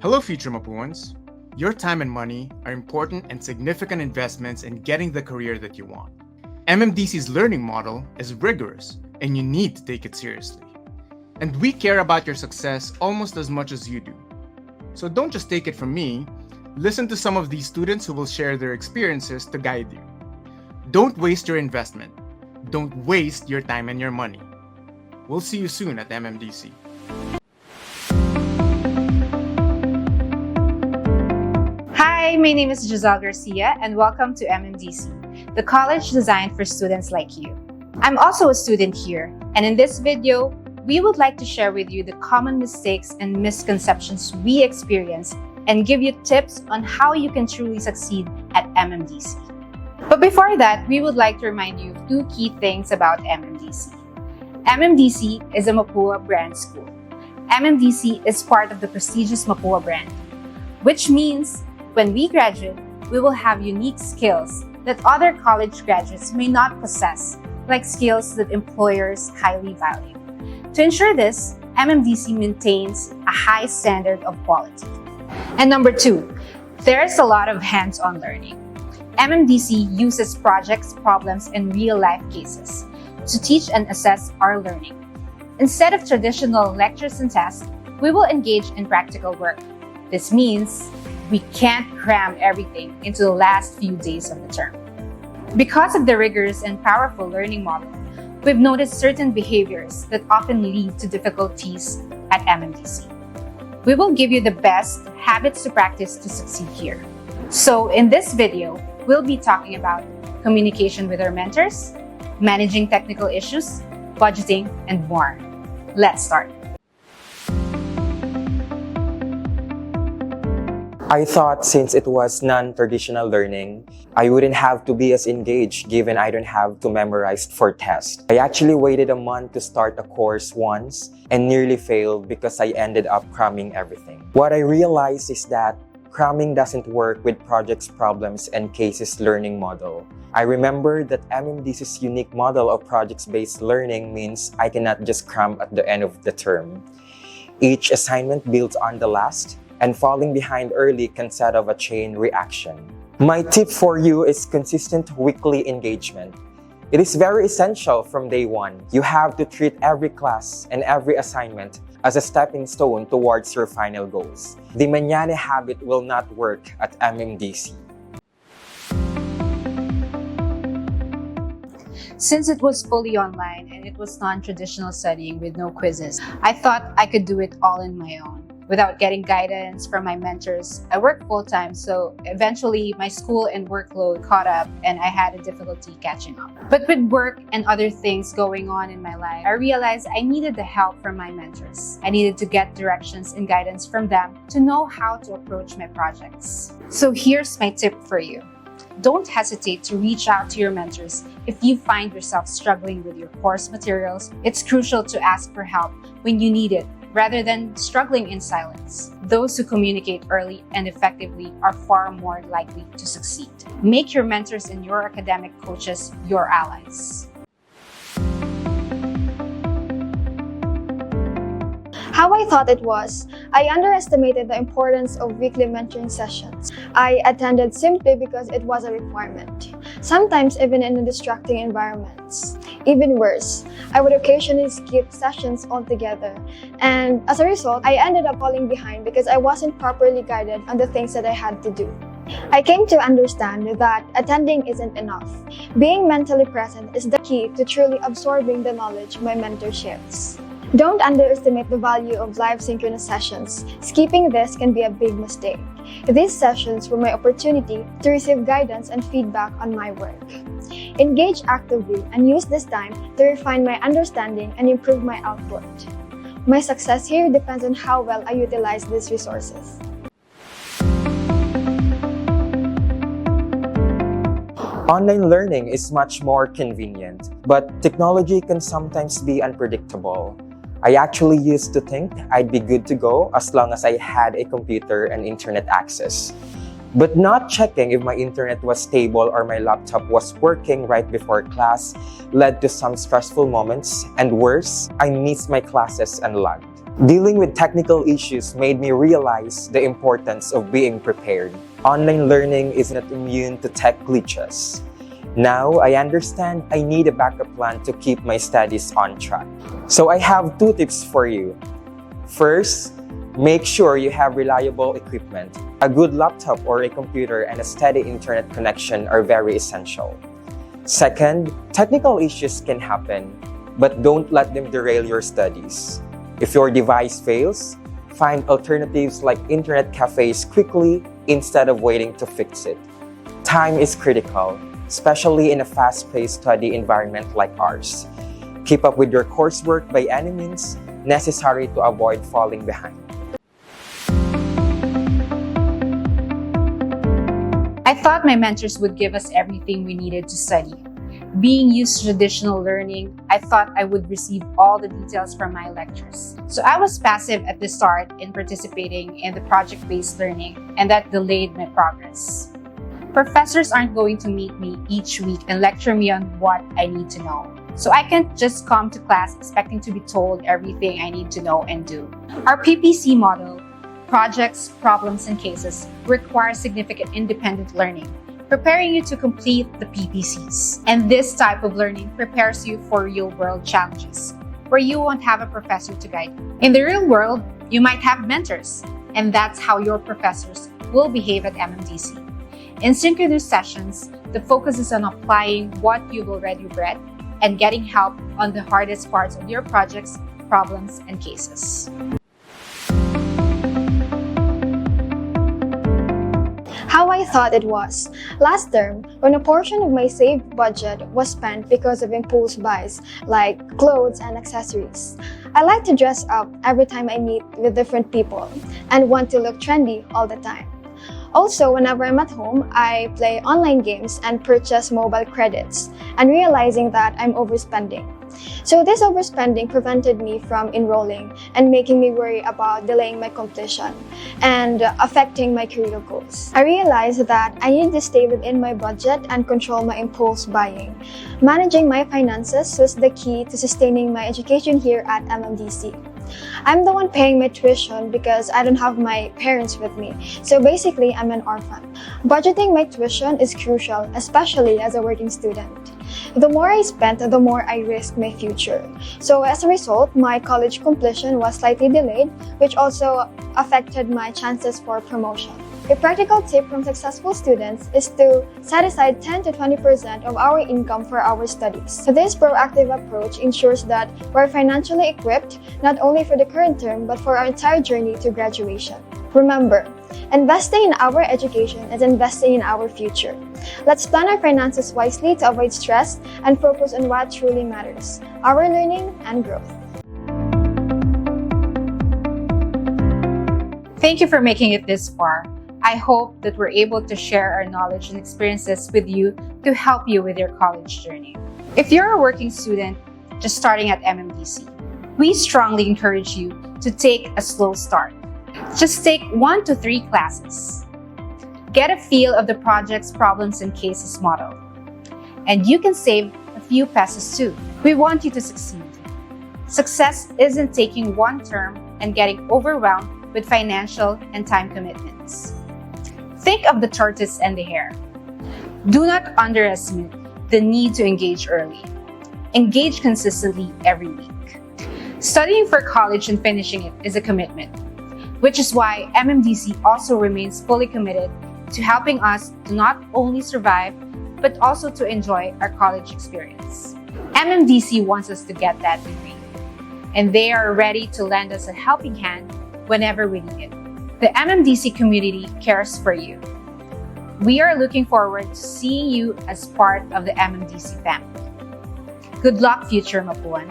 Hello, future Mapuans. Your time and money are important and significant investments in getting the career that you want. MMDC's learning model is rigorous, and you need to take it seriously. And we care about your success almost as much as you do. So don't just take it from me, listen to some of these students who will share their experiences to guide you. Don't waste your investment. Don't waste your time and your money. We'll see you soon at MMDC. Hi, my name is Giselle Garcia and welcome to MMDC, the college designed for students like you. I'm also a student here, and in this video, we would like to share with you the common mistakes and misconceptions we experience and give you tips on how you can truly succeed at MMDC. But before that, we would like to remind you of two key things about MMDC. MMDC is a Mapua brand school. MMDC is part of the prestigious Mapua brand, which means when we graduate, we will have unique skills that other college graduates may not possess, like skills that employers highly value. To ensure this, MMDC maintains a high standard of quality. And number two, there's a lot of hands-on learning. MMDC uses projects, problems, and real-life cases to teach and assess our learning. Instead of traditional lectures and tests, we will engage in practical work. This means we can't cram everything into the last few days of the term. Because of the rigorous and powerful learning model, we've noticed certain behaviors that often lead to difficulties at MMDC. We will give you the best habits to practice to succeed here. So in this video, we'll be talking about communication with our mentors, managing technical issues, budgeting, and more. Let's start. I thought since it was non-traditional learning, I wouldn't have to be as engaged given I don't have to memorize for tests. I actually waited a month to start a course once and nearly failed because I ended up cramming everything. What I realized is that cramming doesn't work with projects, problems, and cases learning model. I remember that MMDC's unique model of projects-based learning means I cannot just cram at the end of the term. Each assignment builds on the last, and falling behind early can set off a chain reaction. My tip for you is consistent weekly engagement. It is very essential from day one. You have to treat every class and every assignment as a stepping stone towards your final goals. The Mañana habit will not work at MMDC. Since it was fully online and it was non-traditional studying with no quizzes, I thought I could do it all on my own. Without getting guidance from my mentors, I worked full-time, so eventually my school and workload caught up and I had a difficulty catching up. But with work and other things going on in my life, I realized I needed the help from my mentors. I needed to get directions and guidance from them to know how to approach my projects. So here's my tip for you. Don't hesitate to reach out to your mentors if you find yourself struggling with your course materials. It's crucial to ask for help when you need it, rather than struggling in silence. Those who communicate early and effectively are far more likely to succeed. Make your mentors and your academic coaches your allies. How I thought it was, I underestimated the importance of weekly mentoring sessions. I attended simply because it was a requirement, sometimes even in distracting environments. Even worse, I would occasionally skip sessions altogether, and as a result, I ended up falling behind because I wasn't properly guided on the things that I had to do. I came to understand that attending isn't enough. Being mentally present is the key to truly absorbing the knowledge my mentor shares. Don't underestimate the value of live synchronous sessions. Skipping this can be a big mistake. These sessions were my opportunity to receive guidance and feedback on my work. Engage actively and use this time to refine my understanding and improve my output. My success here depends on how well I utilize these resources. Online learning is much more convenient, but technology can sometimes be unpredictable. I actually used to think I'd be good to go as long as I had a computer and internet access. But not checking if my internet was stable or my laptop was working right before class led to some stressful moments, and worse, I missed my classes and lagged. Dealing with technical issues made me realize the importance of being prepared. Online learning is not immune to tech glitches. Now, I understand I need a backup plan to keep my studies on track. So I have 2 tips for you. First, make sure you have reliable equipment. A good laptop or a computer and a steady internet connection are very essential. Second, technical issues can happen, but don't let them derail your studies. If your device fails, find alternatives like internet cafes quickly instead of waiting to fix it. Time is critical, especially in a fast-paced study environment like ours. Keep up with your coursework by any means necessary to avoid falling behind. I thought my mentors would give us everything we needed to study. Being used to traditional learning, I thought I would receive all the details from my lectures. So I was passive at the start in participating in the project-based learning, and that delayed my progress. Professors aren't going to meet me each week and lecture me on what I need to know. So I can't just come to class expecting to be told everything I need to know and do. Our PPC model, projects, problems, and cases, requires significant independent learning, preparing you to complete the PPCs. And this type of learning prepares you for real-world challenges, where you won't have a professor to guide you. In the real world, you might have mentors, and that's how your professors will behave at MMDC. In synchronous sessions, the focus is on applying what you've already read and getting help on the hardest parts of your projects, problems, and cases. How I thought it was. Last term, when a portion of my saved budget was spent because of impulse buys, like clothes and accessories. I like to dress up every time I meet with different people and want to look trendy all the time. Also, whenever I'm at home, I play online games and purchase mobile credits, and realizing that I'm overspending. So this overspending prevented me from enrolling and making me worry about delaying my completion and affecting my career goals. I realized that I needed to stay within my budget and control my impulse buying. Managing my finances was the key to sustaining my education here at MMDC. I'm the one paying my tuition because I don't have my parents with me, so basically I'm an orphan. Budgeting my tuition is crucial, especially as a working student. The more I spent, the more I risked my future. So as a result, my college completion was slightly delayed, which also affected my chances for promotion. A practical tip from successful students is to set aside 10 to 20% of our income for our studies. This proactive approach ensures that we're financially equipped not only for the current term but for our entire journey to graduation. Remember, investing in our education is investing in our future. Let's plan our finances wisely to avoid stress and focus on what truly matters, our learning and growth. Thank you for making it this far. I hope that we're able to share our knowledge and experiences with you to help you with your college journey. If you're a working student just starting at MMDC, we strongly encourage you to take a slow start. Just take 1 to 3 classes. Get a feel of the project's problems and cases model. And you can save a few pesos too. We want you to succeed. Success isn't taking one term and getting overwhelmed with financial and time commitments. Think of the tortoise and the hare. Do not underestimate the need to engage early. Engage consistently every week. Studying for college and finishing it is a commitment, which is why MMDC also remains fully committed to helping us to not only survive, but also to enjoy our college experience. MMDC wants us to get that degree, and they are ready to lend us a helping hand whenever we need it. The MMDC community cares for you. We are looking forward to seeing you as part of the MMDC family. Good luck, future Mapuan.